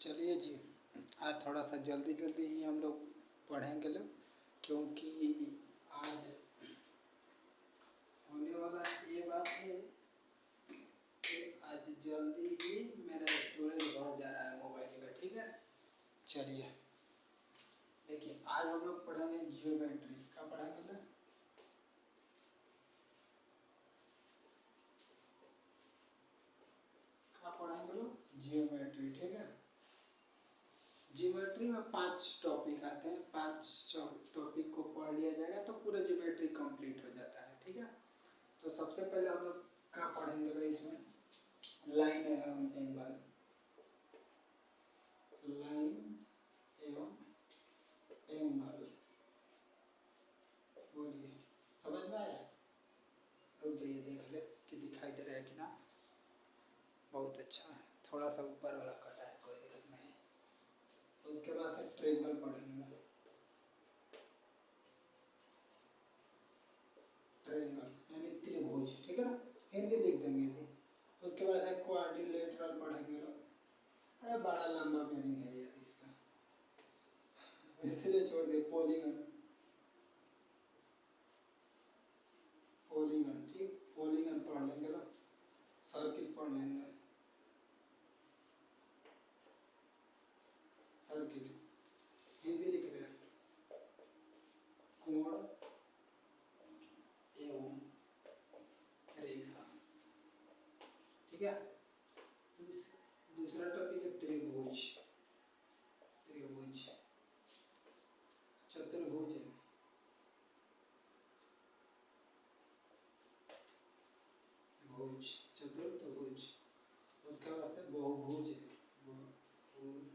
चलिए जी, आज थोड़ा सा जल्दी जल्दी ही हम लोग पढ़ेंगे लोग, क्योंकि आज होने वाला ये बात है कि आज जल्दी ही मेरा स्टोरेज भर जा रहा है मोबाइल का। ठीक है, चलिए देखिए, आज हम लोग पढ़ेंगे जियोमेट्री। क्या पढ़ेंगे ना? क्या पढ़ेंगे लोग? जियोमेट्री। ठीक है, ज्योमेट्री में 5 टॉपिक आते हैं। 5 टॉपिक को पढ़ लिया जाएगा तो पूरा ज्योमेट्री कंप्लीट हो जाता है। ठीक है, तो सबसे पहले हम लोग क्या पढ़ेंगे भाई इसमें? लाइन एवं एंगल। लाइन एवं एंगल, बोलिए समझ में आया? रुक जाइए, देख ले कि दिखाई दे रहा है कि ना। बहुत अच्छा है, थोड़ा सा ऊपर वाला कटा है, कोई दिक्कत नहीं। उसके बाद से ट्रेंगल पढ़ेंगे। ट्रेंगल यानी त्रिभुज। ठीक है ना, हिंदी लिख देंगे यदि। उसके बाद से क्वाड्रिलेटरल पढ़ेंगे लोग। अरे बड़ा लंबा मीनिंग है यार इसका, इसलिए छोड़ दे। पॉलीगन। पॉलीगन, ठीक, पॉलीगन पढ़ लेंगे लोग। सर्किल पढ़ लेंगे। सर्किल हिंदी लिख रहे हैं। कोण एवं रेखा। ठीक है, दूसरा टॉपिक है त्रिभुज। त्रिभुज, चतुर्भुज है। भुज, चतुर्भुज। उसके बाद से बहुभुज है। बहुभुज,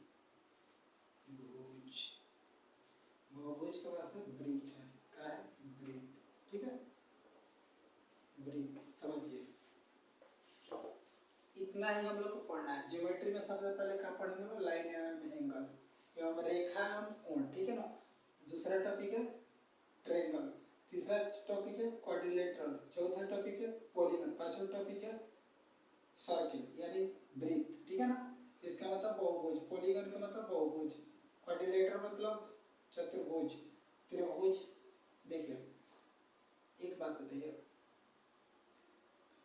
बहुभुज के बाद से वृत्त है। क्या है? वृत्त। ठीक है, वृत्त समझिए। इतना ही हम लोग को पढ़ना है। ज्योमेट्री में सबसे पहले क्या पढ़ेंगे? लाइन एवं एंगल एवं रेखा एवं कोण। ठीक है ना। दूसरा टॉपिक है ट्रायंगल। तीसरा टॉपिक है क्वाड्रिलेटरल। चौथा टॉपिक है पॉलीगन। पांचवा टॉपिक है सर्किल यानी वृत्त। ठीक है ना, इसका मतलब बहुभुज। पॉलीगन का मतलब बहुभुज। क्वाड्रिलेटरल मतलब चतुर्भुज। त्रिभुज। देखिए एक बात बताइए,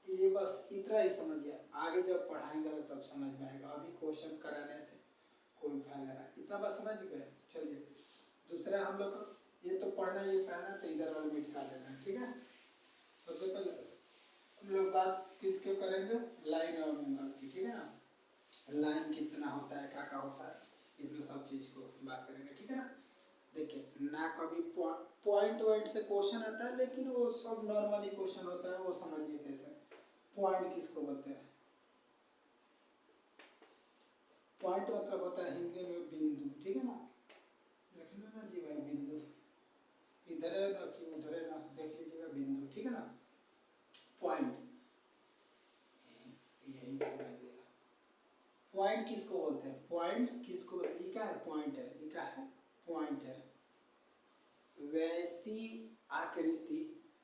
ये बस इतना ही समझिए, आगे जब पढ़ाएंगे तब समझ में आएगा। अभी क्वेश्चन कराने से कोई फायदा नहीं। इतना बस समझ गए। चलिए दूसरा हम लोग ये तो पढ़ना, ये पढ़ना तो इधर वाला मिटा देना। ठीक है, सबसे पहले हम लोग बात किसके करेंगे? लाइन और एंगल की। ठीक है ना, लाइन कितना होता है, क्या क्या होता है, इसमें सब चीज को बात करेंगे। ठीक है ना। देखिए ना, कभी पॉइंट वाइट से क्वेश्चन आता है, लेकिन वो सब नॉर्मली क्वेश्चन होता है। वो समझिए कैसे। पॉइंट किसको बोलते हैं? पॉइंट मतलब होता है हिंदी में बिंदु। ठीक है ना, देखना ना जी भाई, बिंदु इधर है ना कि उधर है ना, देख लीजिएगा बिंदु। ठीक है ना, पॉइंट यही समझिएगा। पॉइंट किसको बोलते हैं? पॉइंट किसको बोलते हैं? ये क्या है? पॉइंट है। ये क्या है? पॉइंट है। वैसी आकृति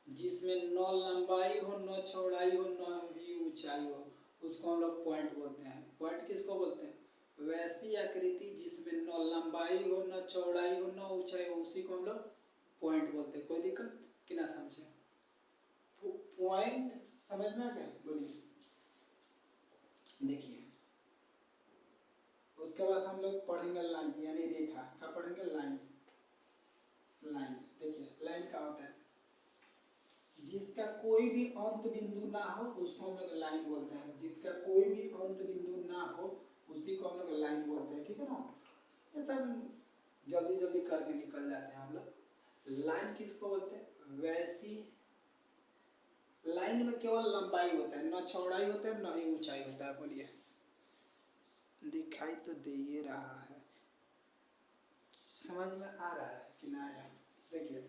जिसमें न लंबाई हो, न चौड़ाई हो, न ही ऊंचाई हो, उसको हम लोग पॉइंट बोलते हैं। पॉइंट किसको बोलते हैं? वैसी आकृति जिसमें न लंबाई हो, न चौड़ाई हो, न ऊंचाई हो, उसी को हम लोग पॉइंट बोलते हैं। कोई दिक्कत कि ना समझे? पॉइंट समझ में आ गया? बोलिए। देखिए उसके बाद हम लोग पढ़ेंगे लाइन यानी रेखा। क्या पढ़ेंगे? लाइन। लाइन देखिए, लाइन क्या होता है? जिसका कोई भी अंत बिंदु ना हो उसको हम लोग लाइन बोलते हैं। जिसका कोई भी अंत बिंदु ना हो उसी को हम लोग लाइन बोलते हैं। ठीक है ना, ये सब जल्दी जल्दी करके निकल जाते हैं हम लोग। लाइन किसको बोलते हैं? वैसी लाइन में केवल लंबाई होता है, न चौड़ाई होता है, न ही ऊंचाई होता है। बोलिए, दिखाई तो दे ही रहा है, समझ में आ रहा है कि ना आया? देखिए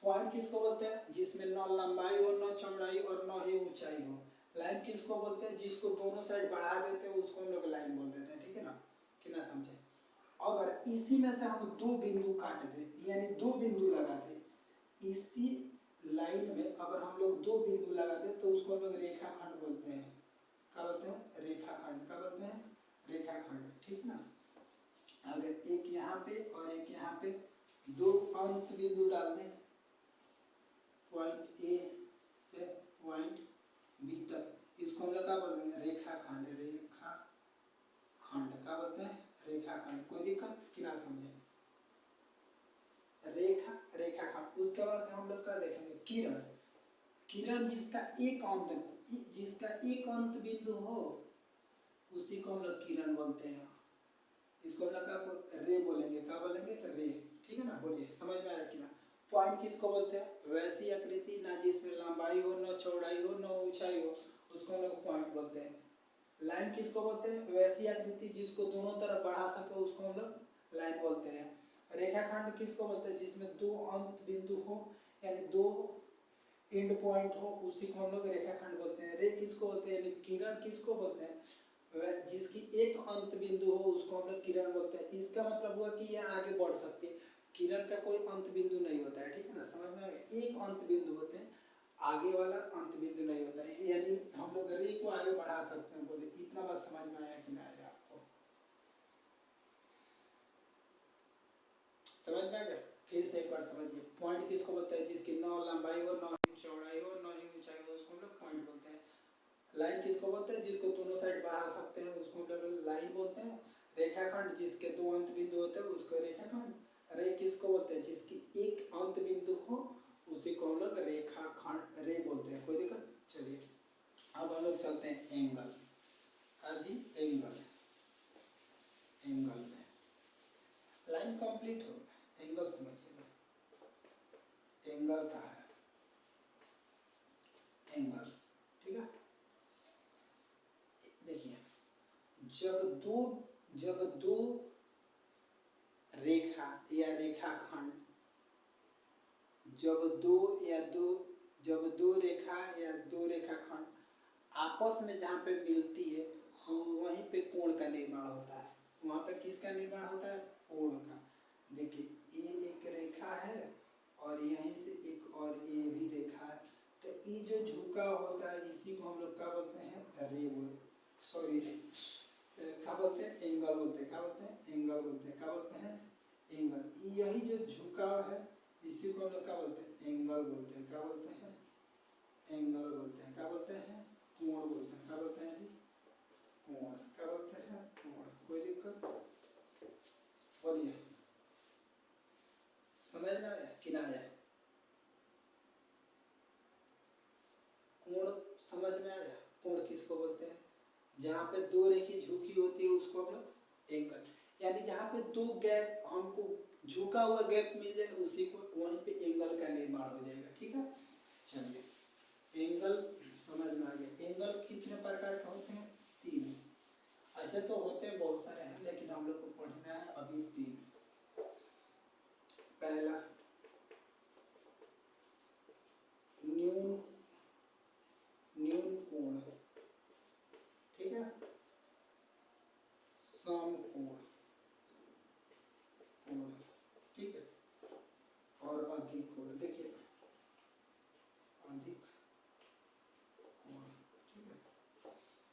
पॉइंट किसको बोलते हैं? जिसमें न लंबाई हो, न चौड़ाई और न ही ऊंचाई हो। लाइन किसको बोलते हैं? जिसको दोनों साइड बढ़ा देते हैं उसको हम लोग लाइन बोल देते हैं। ठीक है ना, कि ना समझे? अगर इसी में से हम दो बिंदु काट दे यानी दो बिंदु लगा दे, इसी लाइन में अगर हम लोग दो बिंदु लगा दे तो उसको हम लोग रेखाखंड बोलते हैं। क्या बोलते हैं? रेखाखंड। क्या बोलते हैं? रेखाखंड। ठीक ना, लें, एक यहाँ पे और एक यहाँ पे, दो अंत बिंदु डाल दें पॉइंट ए से पॉइंट बी तक। इसको हम लोग क्या बोलेंगे, रेखाखंड। रेखाखंड क्या बोलते हैं, रेखाखंड। कोई दिक्कत कि ना समझे, रेखाखंड। उसके बाद से हम लोग क्या देखेंगे, किरण। किरण जिसका एक अंत बिंदु हो उसी को हम लोग किरण बोलते हैं। इसको हम लोग रे बोलेंगे, क्या बोलेंगे, रे। ठीक है ना, बोलिए समझ में आया कि ना। पॉइंट किसको बोलते हैं, वैसी आकृति ना जिसमें लंबाई हो, न चौड़ाई हो, न ऊंचाई हो, उसको हम लोग पॉइंट बोलते हैं। लाइन किसको बोलते हैं, वैसी आकृति जिसको दोनों तरफ बढ़ा सके उसको हम लोग लाइन बोलते हैं। रेखाखंड किसको बोलते हैं, जिसमें दो अंत बिंदु हो, यानी दो एंड पॉइंट हो, उसी को हम लोग रेखाखंड बोलते हैं। रे किसको बोलते हैं, यानी किरण किसको बोलते हैं, जिसकी एक अंत बिंदु हो उसको हम लोग किरण बोलते हैं। इसका मतलब हुआ कि यह आगे बढ़ सकती है। किरण का कोई अंत बिंदु नहीं होता है, ठीक है ना, समझ में आ गया। एक अंत बिंदु होते हैं, आगे वाला अंत बिंदु नहीं होता है, यानी हम लोग रे को आगे बढ़ा सकते हैं। बोले इतना बात समझ में आया कि ना आया आपको, समझ में आ गया। फिर से एक बार समझिए, पॉइंट किसको बोलते हैं, जिसकी न लंबाई हो, न चौड़ाई हो, न ही ऊंचाई हो, उसको हम लोग पॉइंट बोलते हैं। लाइन किसको बोलते हैं, जिसको दोनों साइड बढ़ा सकते हैं उसको हम लोग लाइन बोलते हैं। रेखाखंड जिसके दो अंत बिंदु होते हैं उसको रेखाखंड। रे किसको बोलते हैं, जिसकी एक अंत बिंदु हो उसी को हम लोग रेखाखंड रे बोलते हैं। कोई दिक्कत। चलिए अब हम लोग चलते हैं एंगल। हाँ जी, एंगल। एंगल में लाइन कंप्लीट हो गया, एंगल समझिएगा। एंगल का है, एंगल, ठीक है। देखिए, जब दो रेखा या रेखाखंड, जब दो रेखा या दो रेखाखंड आपस में जहाँ पे मिलती है, वहीं पे कोण का निर्माण होता है। वहाँ पे किसका निर्माण होता है, कोण का। देखिए ये एक रेखा है और यहीं से एक और ये भी रेखा है, तो ये जो झुकाव होता है इसी को हम लोग क्या बोलते हैं, रे बोलते, सॉरी क्या बोलते हैं, एंगल बोलते हैं। क्या बोलते हैं, एंगल बोलते हैं। क्या बोलते हैं, एंगल। यही जो झुकाव है इसी को हम लोग क्या बोलते हैं, एंगल बोलते हैं। क्या बोलते हैं, एंगल बोलते हैं। क्या बोलते हैं, कोण बोलते हैं। क्या बोलते हैं जी, कोण। क्या बोलते हैं, कोण। कोई दिक्कत, बोलिए समझ में आया कि ना आया, कोण समझ में आया। कोण किसको बोलते हैं, जहाँ पे दो रेखी झुकी होती है उसको हम लोग एंगल, यानी जहाँ पे दो गैप हमको झुका हुआ गैप मिल जाए उसी को, वहीं पे एंगल का निर्माण हो जाएगा। ठीक है, चलिए एंगल समझ में आ गया। एंगल कितने प्रकार के होते हैं, तीन। ऐसे तो होते हैं बहुत सारे हैं, लेकिन हम लोग को पढ़ना है अभी तीन। पहला न्यून न्यून कोण, ठीक है, समकोण कोण, ठीक है, और अधिक कोण। देखिए अधिक कोण, ठीक है।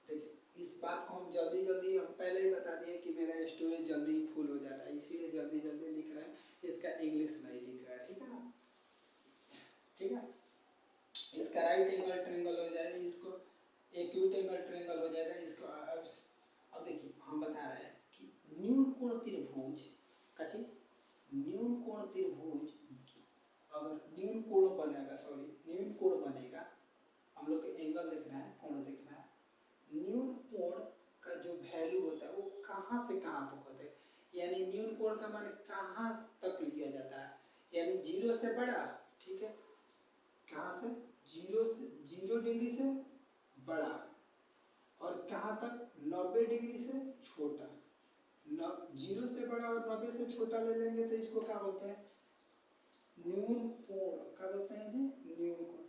देखिए इस बात को हम जल्दी जल्दी, हम पहले ही बता दिए कि मेरा स्टोरेज जल्दी फुल हो जाता है, इसीलिए जल्दी जल्दी लिख रहे हैं, इसका इंग्लिश नहीं लिख रहा है, ठीक है ना, ठीक है। इसका राइट एंगल ट्रायंगल हो जाएगा, इसको एक्यूट एंगल ट्रायंगल हो जाएगा, इसको अब देखिए हम बता रहे हैं कि न्यून कोण त्रिभुज का चीज, न्यून कोण त्रिभुज, अगर न्यून कोण बनेगा, सॉरी न्यून कोण बनेगा, हम लोग को एंगल देखना है, कोण देखना है। न्यून कोण का जो वैल्यू होता है वो कहाँ से कहाँ तक होता है, यानी न्यून कोण का मान कहाँ तक लिया जाता है, यानी 0 से बड़ा, ठीक है, कहाँ से, 0 डिग्री से बड़ा, और कहाँ तक, 90 डिग्री से छोटा। 0 से बड़ा और 90 से छोटा ले लेंगे तो इसको क्या बोलते हैं, न्यून कोण। क्या बोलते हैं जी, न्यून कोण।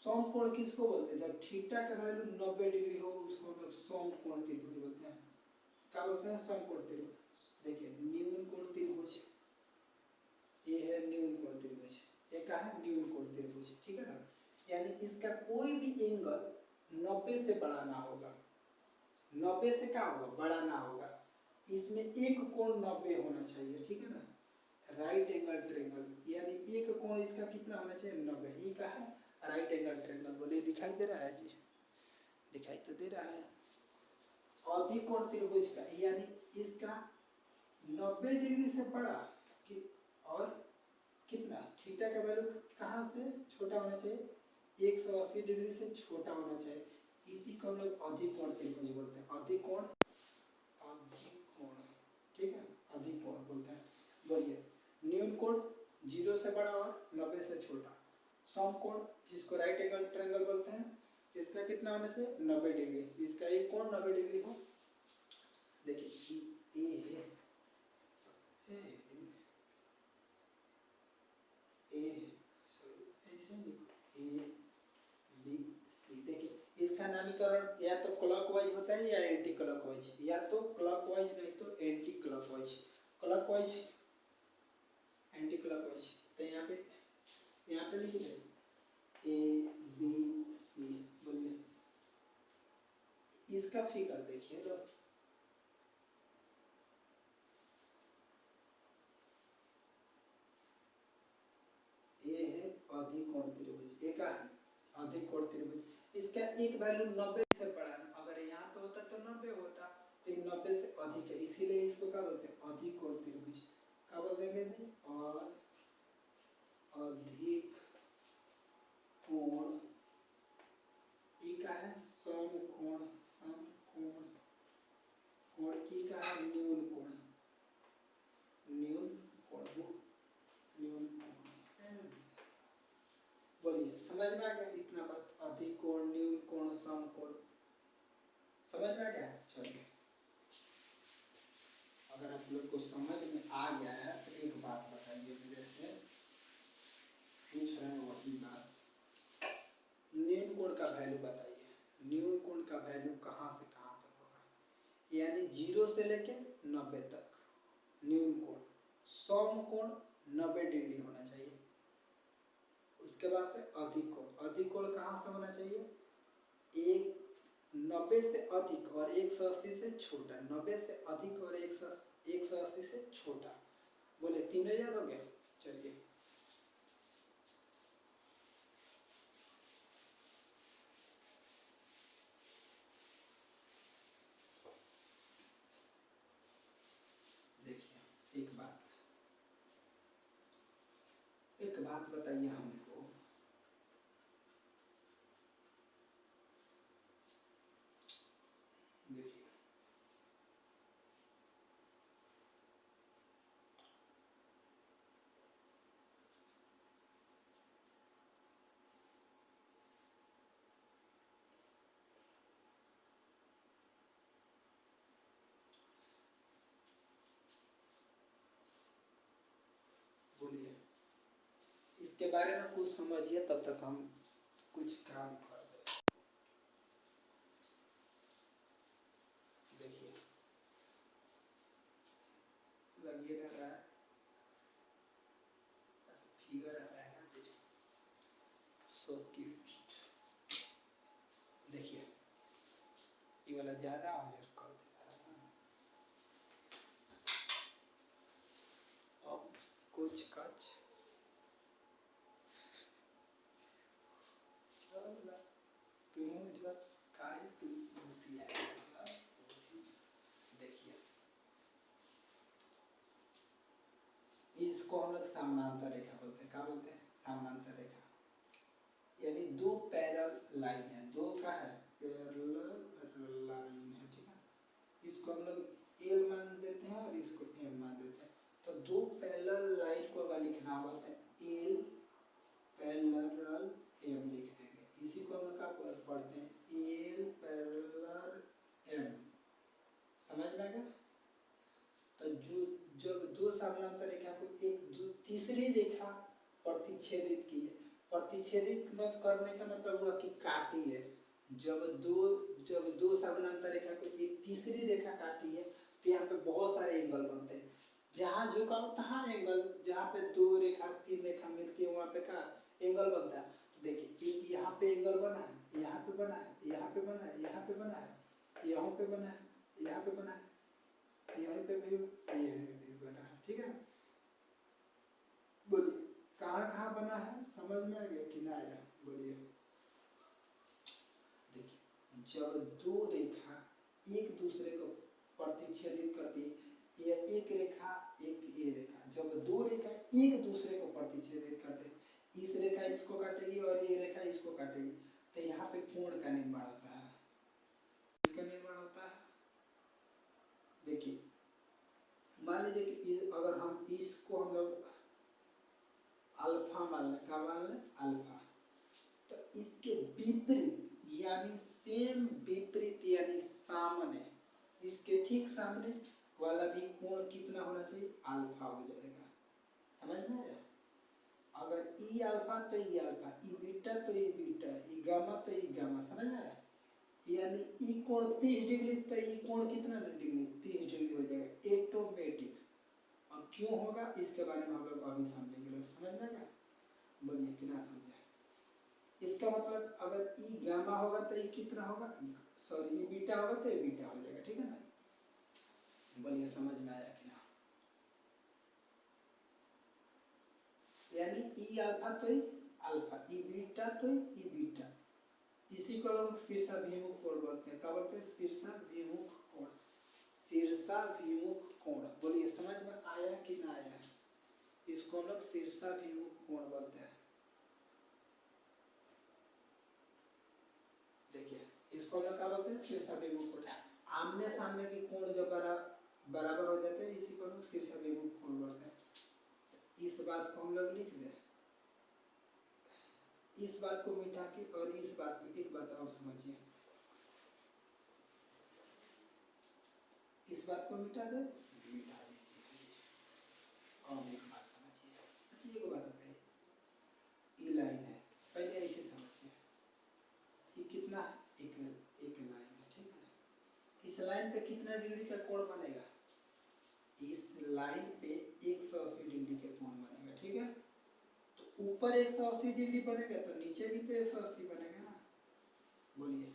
समकोण किसको बोलते हैं, जब थीटा का वैल्यू 90 डिग्री हो उसको हम लोग समकोण त्रिभुज बोलते हैं। क्या बोलते हैं, समकोण त्रिभुज। देखिए न्यून कोण त्रिभुज, ये है न्यून कोण त्रिभुज, ये क्या है, न्यून कोण त्रिभुज, ठीक है ना, यानी इसका कोई भी एंगल 90 से बड़ा ना होगा, 90 से क्या होगा, बड़ा ना होगा। इसमें एक कोण 90 होना चाहिए, ठीक है ना, राइट एंगल ट्रायंगल, यानी एक कोण इसका कितना होना चाहिए 90, ये का है राइट एंगल ट्रायंगल। बोले दिखाई दे रहा है जी, दिखाई तो दे रहा है। अधिकोण त्रिभुज का यानी इसका 90 डिग्री से बड़ा कि और कितना थीटा का वैल्यू कहाँ से छोटा होना चाहिए, 180 डिग्री से छोटा होना चाहिए, इसी को हम लोग अधिकोण त्रिभुज बोलते हैं। अधिकोण, अधिकोण, ठीक है, अधिकोण बोलते हैं। बोलिए न्यून कोण 0 से बड़ा और 90 से छोटा, समकोण जिसको राइट एंगल ट्रायंगल बोलते हैं, इसका कितना होना चाहिए 90 डिग्री, इसका एक कोण 90 डिग्री हो। देखिए ए है, ऐसे लिखो ए बी सी। देखिए इसका नामकरण या तो क्लॉकवाइज होता है या एंटी क्लॉकवाइज, या तो क्लॉकवाइज नहीं तो anti clockwise. Clockwise, anti clockwise, तो यहाँ पे लिख दे ए बी सी। बोलिए इसका फिगर देखिए तो ये है अधिकोण त्रिभुज, एक है अधिकोण त्रिभुज, इसका एक वैल्यू 90 से बड़ा है, अगर यहाँ पे होता तो 90 होता, तो 90 से अधिक है, इसीलिए इसको क्या बोलते हैं अधिकोण त्रिभुज। क्या बोल देंगे और अधिक कोण, ई का है समकोण, समकोण, कोण की का है न्यून कोण, न्यून कोण, न्यून कोण। बोलिए समझ में आ गया इतना बात, अधिकोण, न्यून कोण, समकोण, समझ में आ गया। चलिए अगर आप लोग को समझ में आ गया है तो एक बात बताइए, मेरे से पूछ रहे हैं वही बात, न्यून कोण का वैल्यू बताइए, न्यून कोण का वैल्यू कहाँ से कहाँ तक होगा, यानी 0 से लेके 90 तक न्यून कोण। समकोण 90 डिग्री होना चाहिए, उसके बाद से अधिकोण, अधिकोण कहाँ से होना चाहिए, एक 90 से अधिक और 180 से छोटा, 90 से अधिक और 180 से छोटा। बोले तीनों याद हो गया। चलिए देखिए एक बात बताइए हमको, देखिए बोलिए इसके बारे में कुछ समझिए, तब तक हम कुछ काम कर दें। देखिए लगिए रहा है फिगर आ रहा है ना, सो क्यूट। देखिए ये वाला ज्यादा आजर कर दे रहा है, अब कुछ कच चल तुम जो काय तू मुसिया। देखिए इसको हम लोग समानांतर रेखा बोलते हैं, क्या बोलते हैं समानांतर रेखा, यानी दो पैरेलल लाइन है, दो का है पैरेलल लाइन है, ठीक है, इसको हम लोग एल मान देते हैं और इसको एम मान देते हैं। तो दो पैरेलल लाइन को अगर लिखना होगा तो एल पैरेलल एम लिख देंगे, इसी को हम लोग क्या पढ़ते हैं एल पैरेलल एम। समझ में आएगा। तो जो जब दो समानांतर रेखा को एक तीसरी रेखा प्रतिच्छेदित की है, प्रतिच्छेदित मत करने का मतलब हुआ कि काटी है, जब दो समानांतर रेखा को एक तीसरी रेखा काटी है तो यहाँ पे बहुत सारे एंगल बनते हैं, जहाँ झुकाओ तहाँ एंगल, जहाँ पे दो रेखा तीन रेखा मिलती है वहाँ पे का एंगल बनता है। देखिए एक यहाँ पे एंगल बना है, यहाँ पे बना है, यहाँ पे बना है, यहाँ पे बना है, यहाँ पे बना है, यहाँ पे बना है, यहाँ यहीं पे भी यहीं पे भी बना है, ठीक है। बोलिए कहाँ कहाँ बना है, समझ में आ गया कि ना आया? बोलिए। देखिए जब दो रेखा एक दूसरे को प्रतिच्छेदित करती है, ये एक रेखा एक ये रेखा, जब दो रेखा एक दूसरे को प्रतिच्छेदित करते, इस रेखा इसको काटेगी और ये रेखा इसको काटेगी, तो यहाँ पे कोण का निर्माण होता है। इसका निर्माण होता है, देखिए मान लीजिए कि अगर हम इसको हम लोग अल्फा मान लें, क्या मान लें? अल्फा। तो इसके विपरीत यानी सेम विपरीत यानी सामने, इसके ठीक सामने वाला भी कोण कितना होना चाहिए? अल्फा हो जाएगा। समझ में आया? अगर ई अल्फा तो ई अल्फा, ई बीटा तो ई बीटा, ई गामा तो ई गामा, समझ में आया? यानी ई कोण 30 डिग्री तो ई कोण कितना डिग्री? 30 डिग्री हो जाएगा ऑटोमेटिक। और क्यों होगा इसके बारे में हम लोग अभी समझेंगे। समझ में आया? बोलिए कि ना समझे? इसका मतलब अगर ई गामा होगा तो ई कितना होगा? सॉरी ई बीटा होगा तो ये बीटा हो जाएगा, ठीक है ना? बोलिए समझ में आया कि ना? यानी ई अल्फा तो ई अल्फा, ई बीटा तो ई बीटा, इसी को लोग शीर्षाभिमुख कोण बोलते हैं। क्या बोलते हैं? शीर्षाभिमुख कोण, शीर्षाभिमुख कोण। बोलिए समझ में आया कि ना आया? इसको हम लोग शीर्षाभिमुख कोण बोलते हैं। देखिए इसको हम लोग क्या बोलते हैं? शीर्षाभिमुख कोण। आमने सामने के कोण जो बराबर हो जाते हैं, इसी को हम लोग शीर्षाभिमुख कोण बोलते हैं। इस बात को हम लोग लिख दें, इस बात को मिटा के, और इस बात को, एक बात और समझिए, इस बात को मिटा दे, मिटा दीजिए। और एक बात समझिए, अच्छा एक बात बताइए, ये लाइन है, पहले ऐसे समझिए, ये कितना? एक लाइन है, ठीक है। इस लाइन पे कितना डिग्री का कोण बनेगा? इस लाइन पे 180 डिग्री का कोण बनेगा, ठीक है। तो ऊपर 180 डिग्री बनेगा तो नीचे भी तो 180 बनेगा ना। बोलिए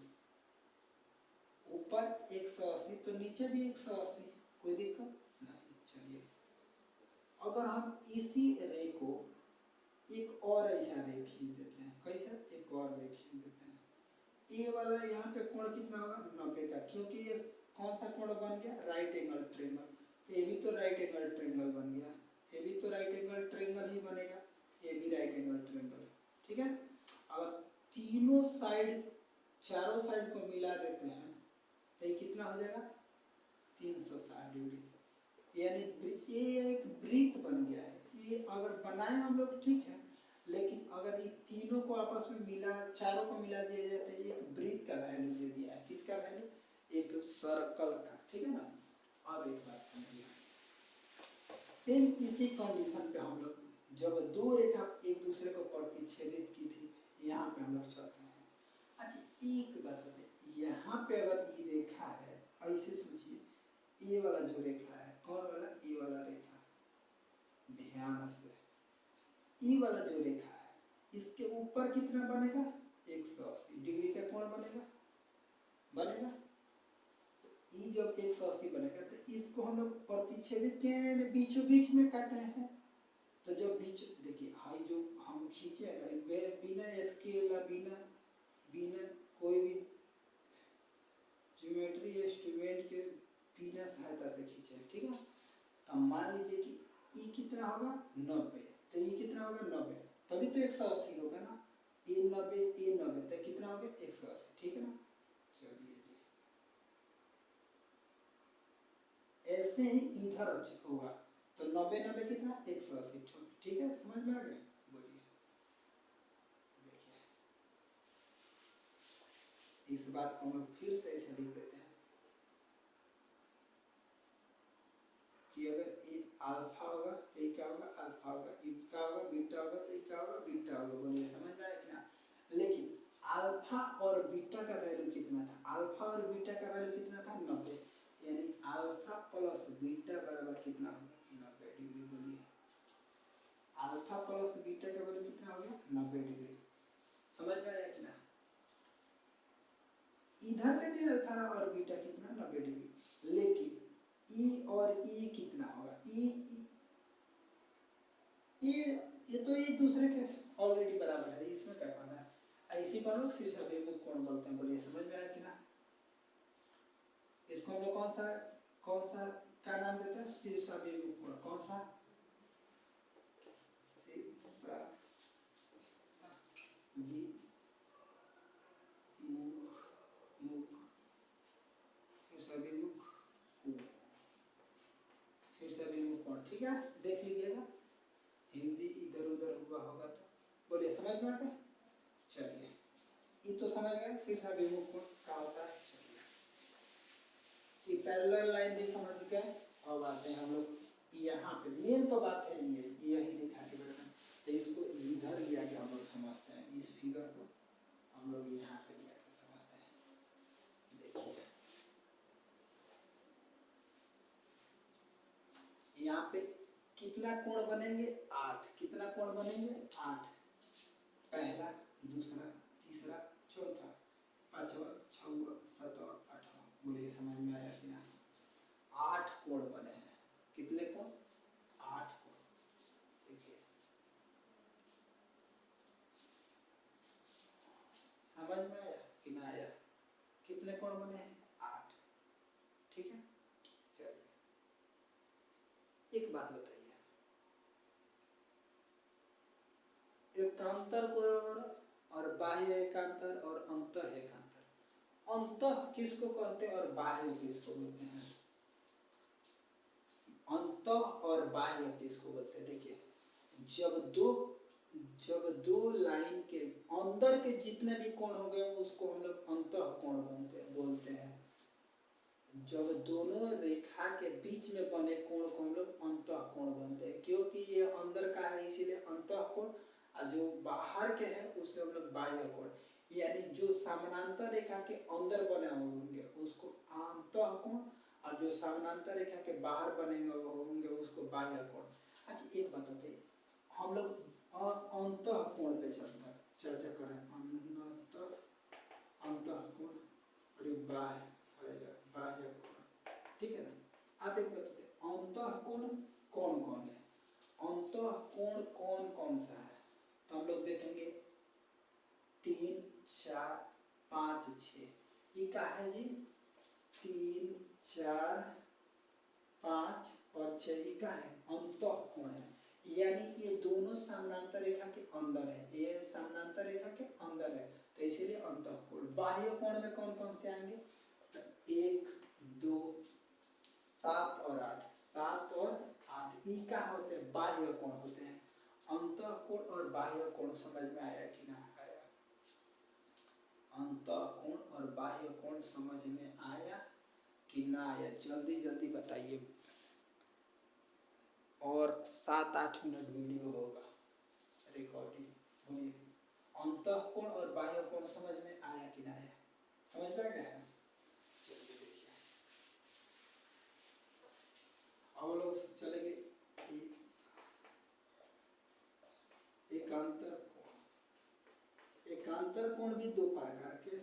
ऊपर 180 तो नीचे भी 180, कोई दिक्कत नहीं। चलिए अगर हम इसी रे को एक और ऐसा रे खींच देते हैं, कैसा? एक और रे खींच देते हैं, ये वाला यहाँ पे कोण कितना होगा? 90 का, क्योंकि ये कौन सा कोण बन गया? Right angle triangle. ये भी तो राइट एंगल ट्रायंगल बन गया, ये भी तो राइट एंगल ट्रायंगल ही बनेगा, ये भी राइट एंगल ट्रायंगल, ठीक है। अगर तीनों साइड, चारों साइड को मिला देते हैं तो ये कितना हो जाएगा? 360 डिग्री। यानी ये एक वृत्त बन गया है। ये अगर बनाए हम लोग ठीक है, लेकिन अगर ये तीनों को आपस में मिला, चारों को मिला दिया जाए तो एक वृत्त का वैल्यू दे दिया है। किसका वैल्यू? एक सर्कल का, ठीक है ना। अब एक बात समझिए, सेम इसी कंडीशन पे हम लोग जब दो रेखा एक दूसरे को प्रतिच्छेदित की थी, यहाँ पे हम लोग चलते हैं। अच्छा एक बात बताइए, यहाँ पे अगर ये रेखा है, ऐसे सोचिए, ये वाला जो रेखा है, कौन वाला? ये वाला रेखा, ध्यान से, ये वाला जो रेखा है, इसके ऊपर कितना बनेगा? 180 डिग्री का कोण बनेगा, बनेगा। तो ये जब 180 बनेगा तो इसको हम लोग प्रतिच्छेदित के बीचों बीच में काट रहे हैं। तो जब बीच, देखिए हाई जो हम खींचे बिना स्केल, बिना कोई भी ज्योमेट्री इंस्ट्रूमेंट के बिना सहायता से खींचे, ठीक है। तो मान लीजिए कि ये कितना होगा? 90, तो ये कितना होगा? 90, तभी तो 180 होगा ना। ये 90, ये 90, तो कितना हो गया? 180, ठीक है ना। चलिए जी, ऐसे ही इधर होगा तो 90 90 कितना? 180, ठीक है। समझ में आ गया? बोलिए। देखिए इस बात को हम फिर से ऐसे लिख देते हैं कि अगर ये अल्फा होगा तो ये क्या होगा? अल्फा होगा, ये क्या होगा? बीटा होगा, तो ये क्या होगा? बीटा होगा। बोलिए समझ में आया कि ना? लेकिन अल्फा और बीटा का वैल्यू कितना था? अल्फा और बीटा का वैल्यू कितना था? 90, यानी अल्फा प्लस बीटा बराबर कितना होगा? 90 डिग्री। बोलिए अल्फा प्लस बीटा का वैल्यू कितना हो गया? 90 डिग्री। समझ में आया कि ना? इधर पे भी अल्फा और बीटा कितना? 90 डिग्री। लेकिन ई और ये तो एक दूसरे के ऑलरेडी बराबर है, इसमें क्या करना है। ऐसी पर लोग शीर्ष अभिमुख कोण बोलते हैं, बोलिए समझ में आया कि ना। इसको हम लोग कौन सा क्या नाम देते हैं, शीर्ष अभिमुख कोण। कौन सा, ठीक है, देख लीजिएगा, हिंदी इधर उधर हुआ होगा तो बोलिए समझ में आ गया। चलिए ये तो समझ गए शीर्षाभिमुख कोण क्या होता है। चलिए ये पैरेलल लाइन भी समझ गए। अब आते हैं हम लोग यहाँ पे, मेन तो बात है ये यही दिखा के बैठना, तो इसको इधर लिया के हम लोग समझते हैं, इस फिगर को हम लोग यहाँ पे लिया के समझते हैं। देखिए यहाँ पे कितना कोण बनेंगे, 8। कितना कोण बनेंगे, 8। पहला, दूसरा, तीसरा, चौथा, पांचवा, छठवां, सातवां, आठवां। बोलिए समझ में आया कि ना। 8 कोण बने हैं। कितने कोण, 8 कोण। देखिए समझ में आया कि ना आया, कितने कोण बने हैं, 8। ठीक है, चलिए एक बात बताइए, एकांतर कोण और बाह्य एकांतर और अंतः एकांतर, अंतः किसको कहते हैं और बाह्य किसको बोलते हैं। अंतः और बाह्य किसको बोलते हैं। देखिए जब दो लाइन के अंदर के जितने भी कोण हो गए उसको हम लोग अंतः कोण बोलते हैं। जब दोनों रेखा के बीच में बने कोण को हम लोग अंतः कोण बोलते हैं, क्योंकि ये अंदर का है इसीलिए अंतः कोण, और जो बाहर के हैं उसे हम लोग बाह्य कोण, यानी जो समानांतर रेखा के अंदर बने होंगे उसको अंतः कोण, और जो समानांतर रेखा के बाहर बनेंगे होंगे उसको बाह्य कोण। अच्छा एक बात बताइए, हम लोग अंतः कोण पे चर्चा करें, अंतः कोण और बाह्य कोण, ठीक है ना। आप एक बात बताइए, अंतः कोण कौन कौन है, अंतः कोण कौन कौन सा है। तो हम लोग देखेंगे 3, 4, 5, 6। ये क्या है जी, 3, 4, 5 और 6, ये क्या है, अंतः कोण है, यानी ये दोनों समानांतर रेखा के अंदर है, ये समानांतर रेखा के अंदर है, तो इसीलिए अंतः कोण। बाह्य कोण में कौन कौन से आएंगे, 1, 2, 7 और 8, 7 और 8, ये क्या होते हैं, बाह्य कोण होते हैं। अंतः कोण और बाह्य कोण समझ में आया कि ना आया, अंतः कोण और बाह्य कोण समझ में आया कि ना आया, जल्दी जल्दी बताइए, और 7-8 मिनट वीडियो होगा रिकॉर्डिंग। बोलिए अंतः कोण और बाह्य कोण समझ में आया कि ना आया, समझ में आ गया। चलिए देखिए हम लोग चलेंगे एकांतर कोण। एकांतर कोण भी दो प्रकार के,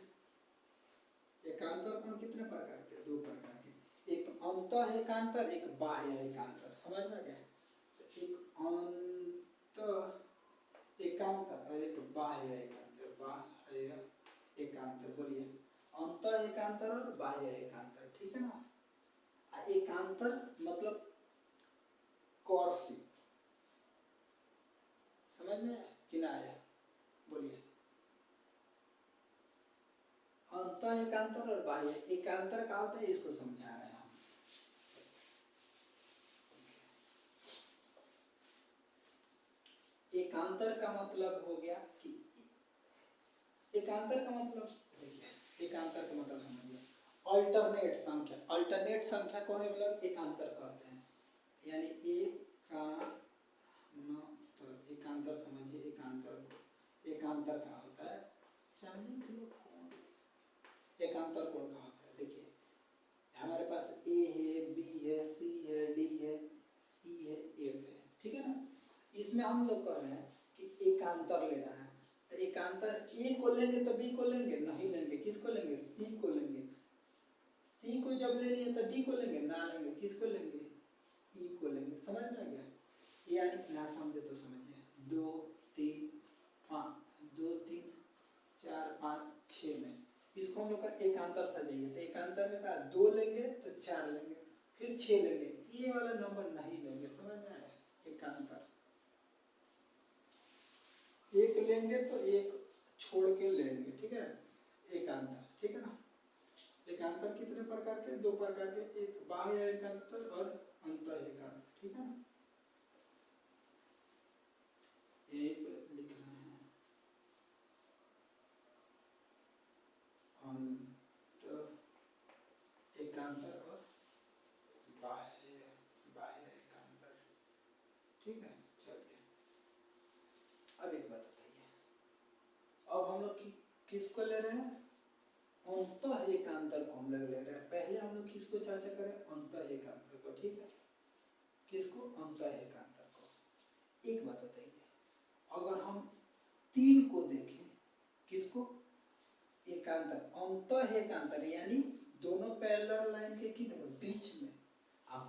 एकांतर कोण कितने प्रकार के, 2 प्रकार के, एक अंतः एकांतर, एक बाह्य एकांतर। समझ में गया, एक अंतः एकांतर और एक बाह्य एकांतर। बाह्य एकांतर, बोलिए अंतः एकांतर और बाह्य एकांतर, ठीक है ना। एकांतर मतलब कौशिक, समझ में कि ना आया, बोलिए अंतः एकांतर और बाह्य एकांतर का होता है, इसको समझा रहे हैं हम। एकांतर का मतलब हो गया कि एकांतर का मतलब, देखिए एकांतर का मतलब समझिए, अल्टरनेट संख्या, अल्टरनेट संख्या को हम लोग एकांतर कहते हैं, यानी एकांतर समझिए, एकांतर को, एकांतर का होता है, एकांतर कोण का होता है। देखिए हमारे पास ए है, बी है, सी है, डी है, ई है, एफ है, ठीक है ना। इसमें हम लोग कह रहे हैं कि एकांतर लेना है, तो एकांतर ए को लेंगे तो बी को लेंगे नहीं लेंगे, किसको लेंगे, सी को लेंगे। सी को जब ले लिए तो डी को लेंगे ना लेंगे, किसको लेंगे, ई को लेंगे। समझ में आ गया, यानी यहाँ समझे तो समझिए, 2 3 5, 2 3 4 5 6 में इसको हम लोग का एकांतर सजाइए तो एकांतर में का 2 लेंगे तो 4 लेंगे, फिर 6 लेंगे, ये वाला नंबर नहीं लेंगे, समझ में आया? एकांतर एक लेंगे तो एक छोड़ के लेंगे, ठीक है, एकांतर, ठीक है ना। एकांतर कितने प्रकार के? 2 प्रकार के, एक बाह्य एकांतर और अंतः एकांतर, ठीक है ना। यही पे लिख रहे हैं अंतः एकांतर और बाह्य बाह्य एकांतर, ठीक है। चलिए अब एक बात बताइए, अब हम लोग किसको ले रहे हैं? अंतः एकांतर को हम लोग ले रहे हैं। पहले हम लोग किसको चर्चा करें? अंतः एकांतर को, ठीक है। किसको? अंतः एकांतर को। एक बात बताइए, अगर हम 3 को देखें, किसको? एकांतर, अंतः एकांतर यानी दोनों पैरेलल लाइन के किधर? बीच में।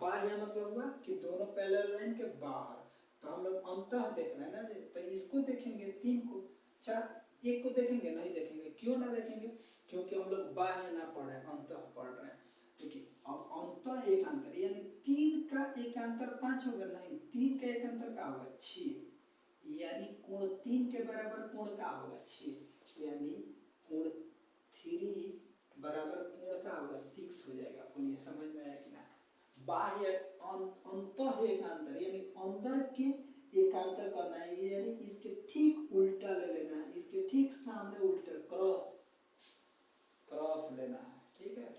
बाह्य मतलब हुआ कि दोनों पैरेलल लाइन के बाहर, तो हम लोग अंतः देख रहे हैं ना, तो इसको देखेंगे 3 को, 4 एक को देखेंगे नहीं देखेंगे, क्यों ना देखेंगे? क्योंकि हम लोग बाह्य ना पढ़ रहे हैं, अंतः पढ़ रहे हैं। देखिए अब अंतः एकांतर यानी 3 का एकांतर 5 होगा, नहीं 3 का एकांतर का होगा 6, यानी कोण 3 के बराबर कोण का होगा 6, यानी कोण 3 बराबर कोण का होगा 6 हो जाएगा। बोलिए समझ में आया कि ना। बाह्य अंतः एकांतर यानी अंदर के एकांतर करना है, यानी इसके ठीक उल्टा ले लेना है, इसके ठीक सामने उल्टा क्रॉस क्रॉस लेना है, ठीक है।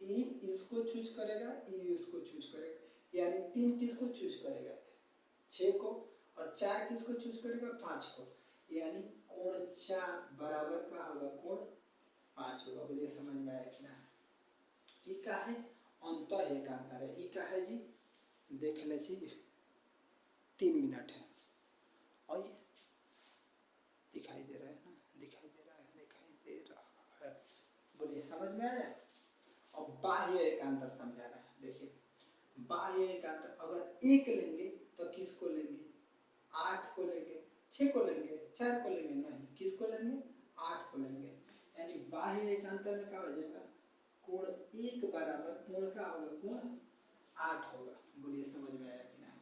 ई इसको चूज करेगा, ई इसको चूज करेगा, यानी 3 किसको चूज करेगा? 6 को, और 4 किसको चूज करेगा? 5 को, यानी कोण 4 बराबर का होगा कोण 5 होगा। बोलिए समझ में आया कि ना। ई का है अंतः एकांतर है, ई का है जी, देख लीजिए 3 मिनट है, और ये दिखाई दे रहा है ना, दिखाई दे रहा है, दिखाई दे रहा है। बोलिए समझ में आया। अब बाह्य एकांतर समझा रहा है। देखिए बाह्य एकांतर अगर 1 लेंगे तो किसको लेंगे? 8 को लेंगे, 6 को लेंगे, 4 को लेंगे, नहीं किसको लेंगे? 8 को लेंगे, यानी बाह्य एकांतर में क्या हो जाएगा? कोण 1 बराबर कोण का होगा? कोण 8 होगा। बोलिए समझ में आया कि नहीं।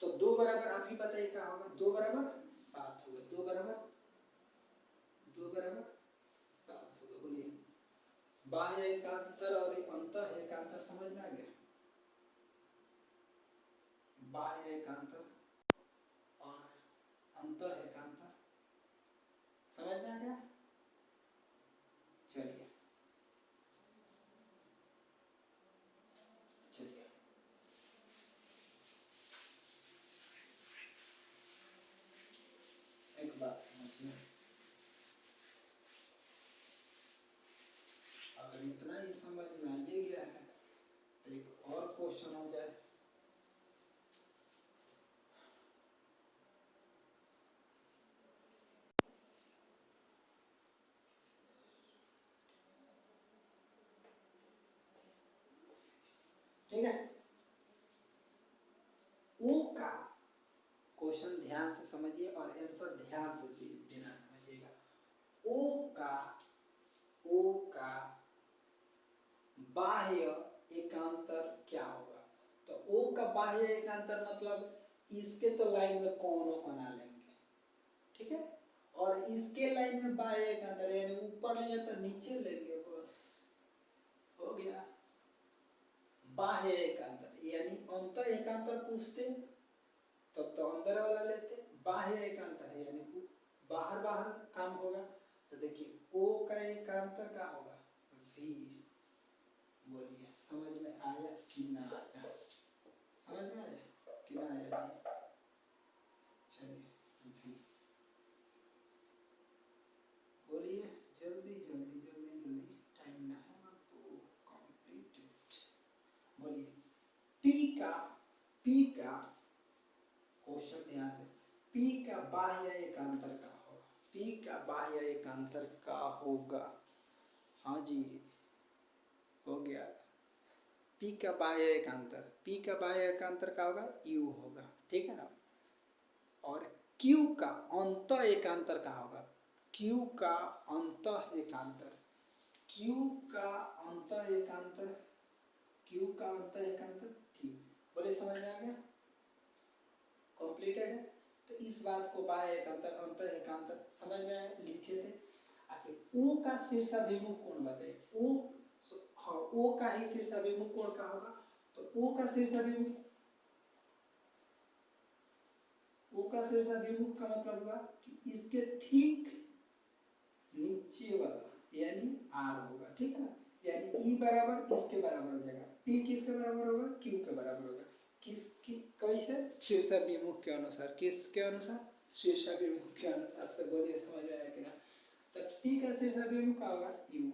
तो 2 बराबर आप ही बताइए क्या होगा? 2 बराबर 7 होगा, 2 बराबर 7 होगा। बोलिए बाह्य एकांतर और अंतः एकांतर समझ में आ गया। बाह्य एकांतर और अंतः एकांतर समझ में आ गया। चलिए चलिए एक बात समझिए, अगर इतना ही समझ में आ गया है तो एक और क्वेश्चन हो जाए। ठीक है, ओ का क्वेश्चन ध्यान से समझिए और आंसर ध्यान से देना समझिएगा। ओ का बाह्य एकांतर क्या होगा? तो ओ का बाह्य एकांतर मतलब इसके तो लाइन में कोणों को ना लेंगे, ठीक है, और इसके लाइन में बाह्य एकांतर यानी ऊपर ले तो नीचे लेंगे, बस हो गया। बाह्य एकांतर यानी अंतर एकांतर पूछते तब तो अंदर वाला लेते, बाह्य एकांतर है यानी बाहर बाहर काम होगा। तो देखिए ओ का एकांतर क्या होगा? V। बोलिए समझ में आया कि ना आया? समझ में आया कि ना आया? चलिए V बोलिए, जल्दी जल्दी जल्दी जल्दी, टाइम ना है आपको, कंप्लीटेड। बोलिए P का क्वेश्चन ध्यान से, P का बाह्य एकांतर का होगा, P का बाह्य एकांतर का होगा, हाँ जी हो गया। P का बाह्य एकांतर, P का बाह्य एकांतर का होगा U होगा, ठीक है ना। और Q का अंतः एकांतर कहाँ होगा? Q का अंतः एकांतर, Q का अंतः एकांतर, Q का अंतः एकांतर, ठीक, बोले समझ में आ गया? कंप्लीटेड है। तो इस बात को बाह्य एकांतर अंतः एकांतर समझ में आया, लिखे थे। अच्छा, O का शीर्षाभिमुख कोण बताइए। O, हाँ, O का ही शीर्षाभिमुख कोण कहाँ होगा? तो O का शीर्षाभिमुख, O का शीर्षाभिमुख का मतलब हुआ कि इसके ठीक नीचे वाला यानी R होगा, ठीक है, यानी E बराबर इसके बराबर हो जाएगा, P किसके बराबर होगा? Q के बराबर होगा। किसकी, कैसे? शीर्षाभिमुख के अनुसार, किसके अनुसार? शीर्षाभिमुख के अनुसार। से बोलिए समझ में आया कि ना? तो T का शीर्षाभिमुख क्या होगा? U।